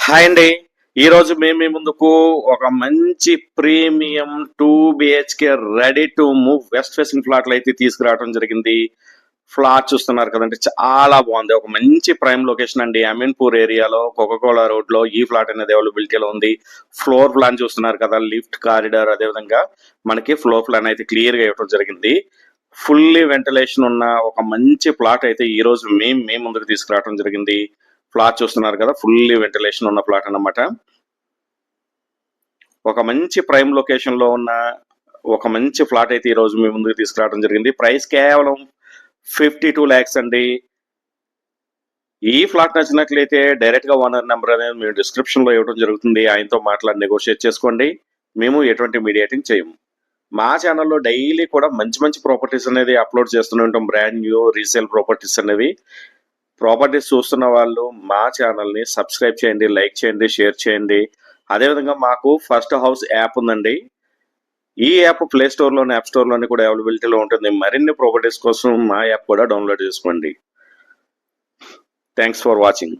Hi అండి. ఈరోజు మేము మీ ముందుకు ఒక మంచి premium 2 BHK ready to move west facing ఫ్లాట్లు అయితే తీసుకురావడం జరిగింది. ఫ్లాట్ చూస్తున్నారు కదండీ! చాలా బాగుంది. ఒక మంచి ప్రైమ్ లొకేషన్ అండి. అమీన్‌పూర్ ఏరియాలో కోకాకోలా రోడ్‌లో ఈ ఫ్లాట్ అనేది అవైలబిలిటీలో ఉంది. ఫ్లోర్ ప్లాన్ చూస్తున్నారు కదా! లిఫ్ట్, కారిడార్ అదేవిధంగా మనకి ఫ్లోర్ ప్లాన్ అయితే క్లియర్‌గా ఇవ్వడం జరిగింది. ఫుల్లీ వెంటిలేషన్ ఉన్న ఒక మంచి ప్లాట్ అయితే ఈరోజు మీ ముందుకు తీసుకురావడం జరిగింది. ఫ్లాట్ చూస్తున్నారు కదా! ఫుల్లీ వెంటిలేషన్ ఉన్న ఫ్లాట్ అన్నమాట. ఒక మంచి ప్రైమ్ లొకేషన్ లో ఉన్న ఒక మంచి ఫ్లాట్ అయితే ఈ రోజు మీ ముందుకు తీసుకురావడం జరిగింది. ప్రైస్ కేవలం 52 lakhs అండి. ఈ ఫ్లాట్ నచ్చినట్లయితే డైరెక్ట్ గా ఓనర్ నెంబర్ అనేది మేము డిస్క్రిప్షన్ లో ఇవ్వడం జరుగుతుంది. ఆయనతో మాట్లాడి నెగోషియేట్ చేసుకోండి. మేము ఎటువంటి మీడియేటింగ్ చేయము. మా ఛానల్లో డైలీ కూడా మంచి మంచి ప్రాపర్టీస్ అనేది అప్లోడ్ చేస్తూనే ఉంటాం. బ్రాండ్ న్యూ రీసేల్ ప్రాపర్టీస్ అనేవి. ప్రాపర్టీస్ చూస్తున్న వాళ్ళు మా ఛానల్ని సబ్స్క్రైబ్ చేయండి, లైక్ చేయండి, షేర్ చేయండి. అదేవిధంగా మాకు ఫస్ట్ హౌస్ యాప్ ఉందండి. ఈ యాప్ ప్లే స్టోర్లోని యాప్ స్టోర్లోని కూడా అవైలబిలిటీలో ఉంటుంది. మరిన్ని ప్రాపర్టీస్ కోసం మా యాప్ కూడా డౌన్లోడ్ చేసుకోండి. Thanks for watching.